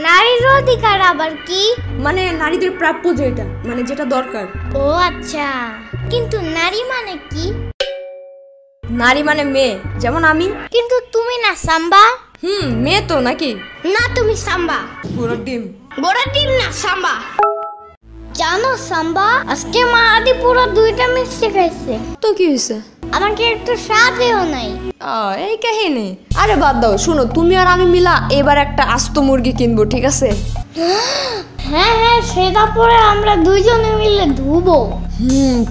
নারীর অধিকার আবার কি? মানে নারীদের প্রাপ্য যেটা, মানে যেটা দরকার। ও আচ্ছা, কিন্তু নারী মানে কি? নারী মানে মেয়ে, যেমন আমি। কিন্তু তুমি না সাম্বা। মেয়ে তো নাকি? না তুমি সাম্বা। ঘোড়ার ডিম। ঘোড়ার ডিম না, সাম্বা। জানো সাম্বা, আজকে মা আদি পুরো 2টা মিষ্টি খাইছে। তো কি হয়েছে? আমাকে একটু সাথেও নাই। এই কাহিনী। আরে বাদ দাও, শোনো তুমি আর আমি মিলা এবার একটা আস্ত মুরগি কিনবো, ঠিক আছে? হ্যাঁ হ্যাঁ, সেটা পরে আমরা দুইজনে মিলে ধুবো।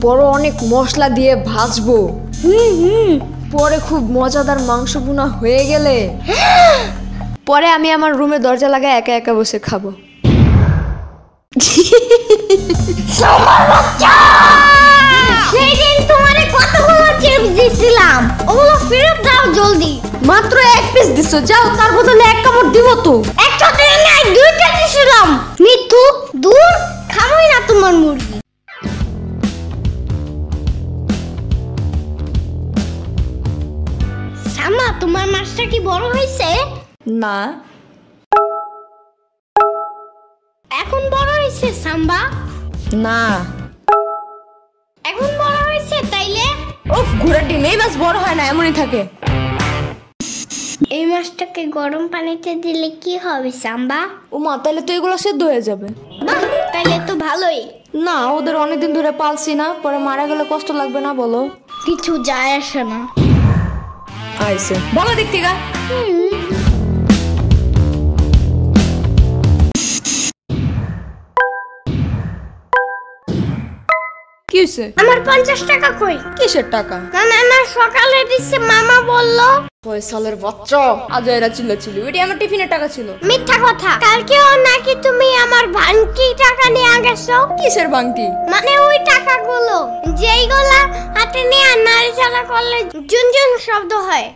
পরে অনেক মশলা দিয়ে ভাজবো। পরে খুব মজাদার মাংস ভুনা হয়ে গেলে পরে আমি আমার রুমে দরজা লাগায় একা একা বসে খাবো। সেদিন তোমারে কতগুলো চিপস দিছিলাম, ওগুলো ফেরত দাও জলদি। মাত্র 1 পিস দিছো, যাও তার বদলে 1 কামড় দিব তো। একটা দিন নাই, 2টা দিছিলাম। মিথ্যু, দূর, খামই না তোমার মুরগি। সাম্বা, তোমার মাছটা কি বড় হয়েছে? না। এখন বড় হয়েছে সাম্বা? না। এখন বড় হয়েছে তাইলে? উফ, ঘোড়ার ডিম এই মাছ বড় হয় না, এমনই থাকে। এই মাছটাকে গরম পানিতে দিলে কি হবে সাম্বা? ও মা, তাহলে তো এগুলো সেদ্ধ হয়ে যাবে। বাহ, তাইলে তো ভালোই। না, ওদের অনেকদিন ধরে পালছি না, পরে মারা গেলে কষ্ট লাগবে না বলো? কিছু যায় আসে না। আইছে ভালো দিক থেকে। কি হইছে? আমার 50 টাকা কই? কিসের টাকা? না না না, সকালে দিছে, মামা বললো। ফয়সালের বাচ্চা, আজ এরা চিল্লাচিল্লি, ওইটা আমার টিফিনের টাকা ছিল। মিথ্যা কথা, কালকেও নাকি তুমি আমার ভাঙতি টাকা নিয়ে গেছো। কিসের বাংটি? মানে ওই টাকাগুলো যেইগুলা হাতে নিয়ে নাড়াচাড়া করলে জুনজুন শব্দ হয়।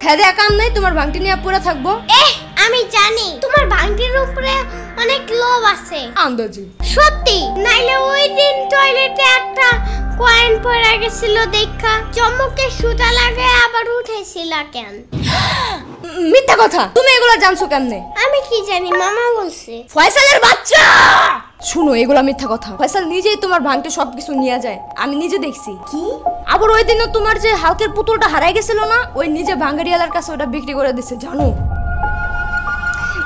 হ্যাঁ রে, কাম নাই, তোমার বাংটি নিয়ে পড়ে থাকবো। আমি জানি তোমার ভাঙতির উপরে অনেক লোভ আছে। আন্দাজি। সত্যি, নাইলে ওই দিন টয়লেটে একটা কয়েন পড়ে গেছিল দেখা চমকে সুতা লাগে আবার উঠেছিলা কেন? মিথ্যা কথা, তুমি এগুলা জানছো কেমনে? আমি কি জানি, মামা বলছে। ফয়সালের বাচ্চা, শুনো এগুলা মিথ্যা কথা। ফয়সাল নিজেই তোমার ভাঙতে সবকিছু নিয়ে যায়, আমি নিজে দেখছি। কি? আবার ওই দিনও তোমার যে হালকের পুতুলটা হারাই গেছিল না, ওই নিজে ভাঙ্গারিয়ালার কাছে ওটা বিক্রি করে দিছে, জানো?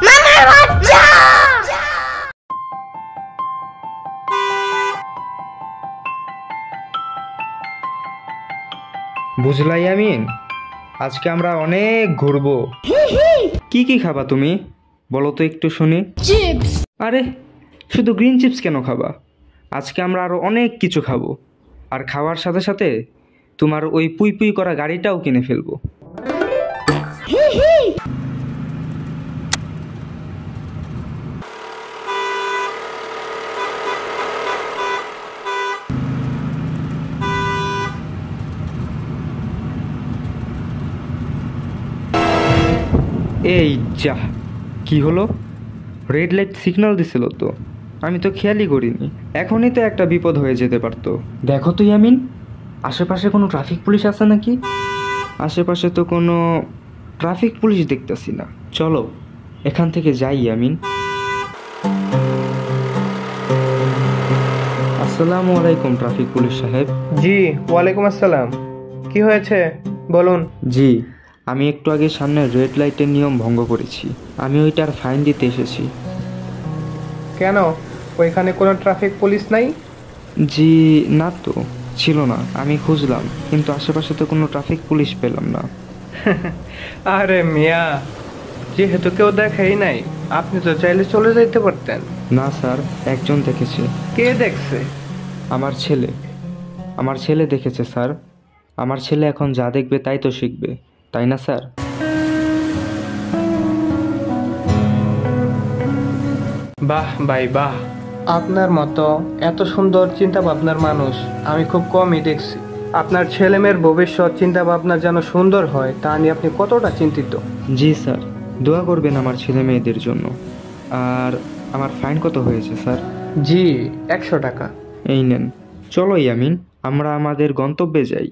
মামার বাচ্চা। বুঝলাই আমিন, আজকে আমরা অনেক ঘুরবো। কি কি খাবা তুমি বলো তো একটু শুনি। চিপস। আরে শুধু গ্রিন চিপস কেন খাবা? আজকে আমরা আরো অনেক কিছু খাবো, আর খাওয়ার সাথে সাথে তোমার ওই পুই পুই করা গাড়িটাও কিনে ফেলবো। এই যা, কি হলো? রেড লাইট সিগন্যাল দিছিল তো, আমি তো খেয়ালই করিনি। এখনই তো একটা বিপদ হয়ে যেতে পারতো। দেখো তো ইয়ামিন, আশেপাশে কোনো ট্রাফিক পুলিশ আছে নাকি? আশেপাশে তো কোনো ট্রাফিক পুলিশ দেখতেছি না। চলো এখান থেকে যাই ইয়ামিন। আসসালামু আলাইকুম ট্রাফিক পুলিশ সাহেব। জি ওয়ালাইকুম আসসালাম, কি হয়েছে বলুন। জি, আমি একটু আগে সামনে রেড লাইটের নিয়ম ভঙ্গ করেছি, আমি ওইটার ফাইন দিতে এসেছি। কেন, ওইখানে কোনো ট্রাফিক পুলিশ নাই? জি না তো, ছিল না, আমি খুঁজলাম কিন্তু আশেপাশে তো কোনো ট্রাফিক পুলিশ পেলাম না। আরে মিয়া, যেহেতু কেউ দেখাই নাই, আপনি তো চাইলে চলে যাইতে পারতেন। না স্যার, একজন দেখেছে। কে দেখছে? আমার ছেলে। আমার ছেলে দেখেছে স্যার। আমার ছেলে এখন যা দেখবে তাই তো শিখবে, তাই না স্যার? বাহ ভাই বাহ, আপনার মতো এত সুন্দর চিন্তা ভাবনার মানুষ আমি খুব কমই দেখছি। আপনার ছেলে মেয়ের ভবিষ্যৎ চিন্তা ভাবনা যেন সুন্দর হয় তা নিয়ে আপনি কতটা চিন্তিত। জি স্যার, দোয়া করবেন আমার ছেলে মেয়েদের জন্য। আর আমার ফাইন কত হয়েছে স্যার? জি 100 টাকা। এই নেন। চলো ইয়ামিন, আমরা আমাদের গন্তব্যে যাই।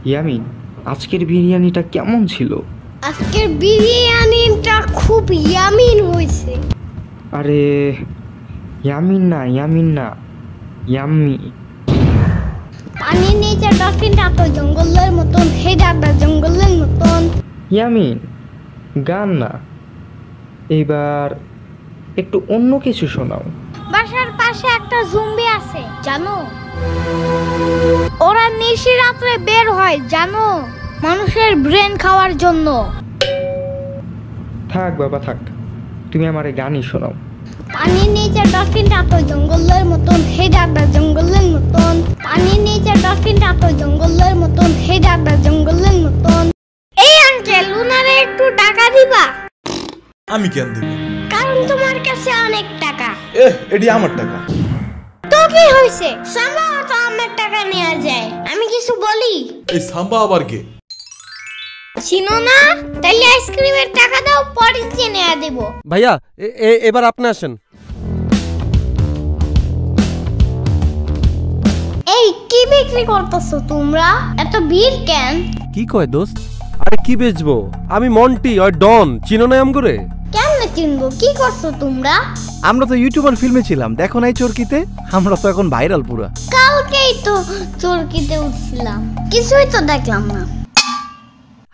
ইয়ামিন, আজকের বিরিয়ানিটা কেমন ছিল? আজকের বিরিয়ানিটা খুব ইয়ামিন হয়েছে। আরে ইয়ামিন না, ইয়াম্মি। পানির নিচে ডলফিনটা তো জঙ্গলের মতন, হেডাটা জঙ্গলের মতন। ইয়ামিন, গান না, এইবার একটু অন্য কিছু শোনাও। বাসার পাশে একটা জম্বি আছে জানো? ওরা নিশি রাত্রে বের হয় জানো, মানুষের ব্রেন খাওয়ার জন্য। থাক বাবা থাক, তুমি আমারে গানই শোনাও। পানির নিচে ডলফিনটা তো জঙ্গলের মতন, হেডাটা জঙ্গলের মতন। পানির নিচে ডলফিনটা তো জঙ্গলের মতন, হেডাটা জঙ্গলের মতন। এই আঙ্কেল, উনারে একটু টাকা দিবা? আমি কেন দেব? কারণ তোমার কাছে অনেক টাকা। এটি আমার টাকা। তো কি হয়েছে, সামা তো আমার টাকা নেওয়া যায়, আমি কিছু বলি? এই সাম্বা আবার কে? চিনো না? তাহলে আইসক্রিমের টাকা দাও, পরে কিনে দেব। ভাইয়া এবার আপনি আসেন। এই কি বিক্রি করতেছো তোমরা? এত ভিড় কেন? কি কয় দোস্ত? আরে কি বেচবো? আমি মন্টি আর ডন, চিনো না আমগরে? কেমনে চিনবো? কি করছো তোমরা? আমরা তো ইউটিউবার ফিল্মে ছিলাম, দেখো নাই চরকিতে? আমরা তো এখন ভাইরাল পুরা। কালকেই তো চরকিতে উঠছিলাম, কিছুই তো দেখলাম না।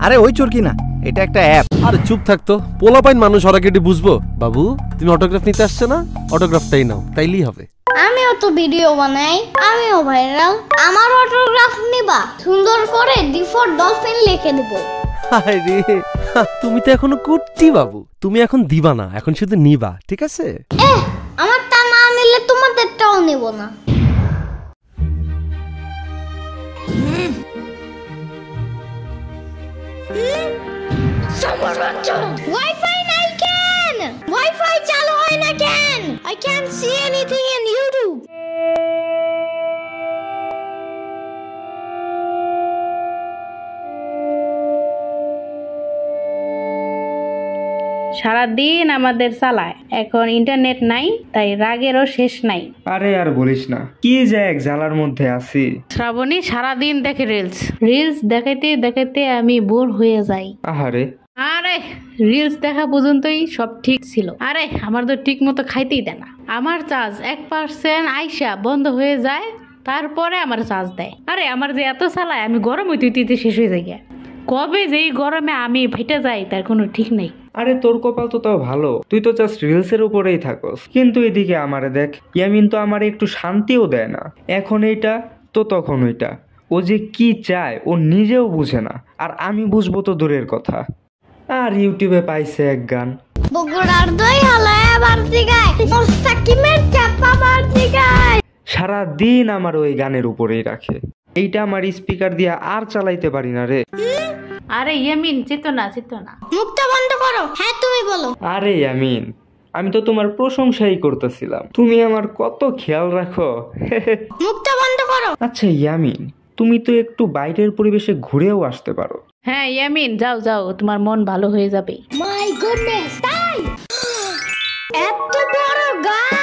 আরে ওই চরকি না, এটা একটা অ্যাপ। আরে চুপ থাকতো, পোলাপাইন মানুষ ওরা কেটে বুঝবো। বাবু তুমি অটোগ্রাফ নিতে আসছে না? অটোগ্রাফটাই নাও, তাইলেই হবে। আমিও তো ভিডিও বানাই, আমিও ভাইরাল। আমার অটোগ্রাফ নিবা? সুন্দর করে D4 ডলফিন লিখে দেব। আরে তুমি তো এখনো কুট্টি বাবু, তুমি এখন দিবা না, এখন শুধু নিবা, ঠিক আছে? আমারটা না নিলে তোমাদেরটাও নেব না। ওয়াইফাই নাই কেন? ওয়াইফাই চালু হয় না কেন? I can't see anything in YouTube. সারাদিন আমাদের চালায়, এখন ইন্টারনেট নাই, তাই রাগেরও শেষ নাই। আরে আর বলিস না, কি যে এক জ্বালার মধ্যে আছি। শ্রাবণী সারাদিন দেখে রিলস দেখাইতে দেখাইতে আমি বোর হয়ে যাই। আহারে, আরে রিলস দেখা পর্যন্তই সব ঠিক ছিল। আরে আমার তো ঠিক মতো খাইতেই দেয় না। আমার চার্জ 1% আইসা বন্ধ হয়ে যায়, তারপরে আমার চার্জ দেয়। আরে আমার যে এত চালায়, আমি গরম হইতে শেষ হয়ে যাই। কবে যে এই গরমে আমি ফেটে যাই তার কোনো ঠিক নেই। আরে তোর কপাল তো তাও ভালো, তুই তো জাস্ট রিলসের উপরেই থাকস। কিন্তু এদিকে আমারে দেখ, ইয়ামিন তো আমারে একটু শান্তিও দেয় না। এখন এইটা তো তখন ওইটা, ও যে কি চায় ও নিজেও বুঝে না, আর আমি বুঝবো তো দূরের কথা। আর ইউটিউবে পাইছে এক গান, বগুড়ার দই হালায় বাড়তি গায়, মোস্তাকিমের চাপা বাড়তি গায়। সারাদিন আমার ওই গানের উপরেই রাখে। এইটা আমার স্পিকার দিয়ে আর চালাইতে পারি না রে। আরে ইয়ামিন, চেতনা মুখটা বন্ধ করো। হ্যাঁ তুমি বলো। আরে ইয়ামিন, আমি তো তোমার প্রশংসাই করতেছিলাম, তুমি আমার কত খেয়াল রাখো। মুখটা বন্ধ করো। আচ্ছা ইয়ামিন, তুমি তো একটু বাইরের পরিবেশে ঘুরেও আসতে পারো। হ্যাঁ ইয়ামিন, যাও, তোমার মন ভালো হয়ে যাবে। মাই গুডনেস, তাই? এত বড় গাছ!